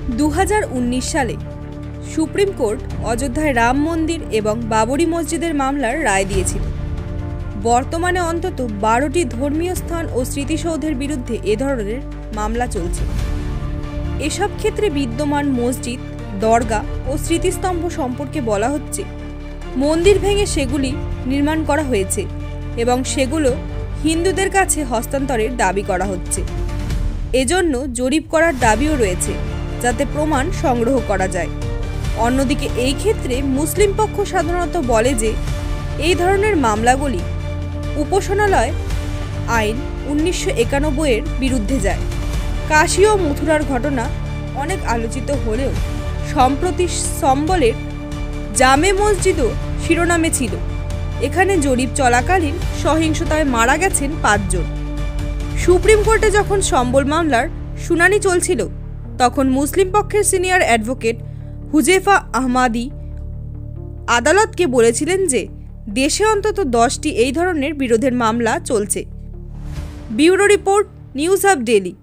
2019 সালে supreme court অযোধ্যায় রাম মন্দির এবং বাবরি মসজিদের মামলার রায় দিয়েছিল। বর্তমানে অন্তত 12টি ধর্মীয় স্থান ও স্মৃতিসৌধের বিরুদ্ধে এ ধরনের মামলা চলছে। এসব ক্ষেত্রে বিদ্যমান মসজিদ, দরগা ও স্মৃতিস্তম্ভ সম্পর্কে বলা হচ্ছে মন্দির ভেঙে সেগুলি নির্মাণ করা হয়েছে এবং সেগুলো হিন্দুদের কাছে হস্তান্তরের দাবি করা হচ্ছে। এজন্য জরিপ করার দাবিও রয়েছে যাতে প্রমাণ সংগ্রহ করা যায়। অন্যদিকে এই ক্ষেত্রে মুসলিম পক্ষ সাধারণত বলে যে এই ধরনের মামলাগুলি উপাসনালয় আইন 1991-এর বিরুদ্ধে যায়। কাশী ও মথুরার ঘটনা অনেক আলোচিত হলেও সম্প্রতি সম্বলের জামে মসজিদও শিরোনামে ছিল। এখানে জরিপ চলাকালীন সহিংসতায় মারা গেছেন 5 জন। সুপ্রিম কোর্টে যখন সম্বল মামলার শুনানি চলছিল তখন মুসলিম পক্ষের সিনিয়র অ্যাডভোকেট হুজেফা আহমাদি আদালতকে বলেছিলেন যে দেশে অন্তত 10টি এই ধরনের বিরোধের মামলা চলছে। Bureau report, news hub daily.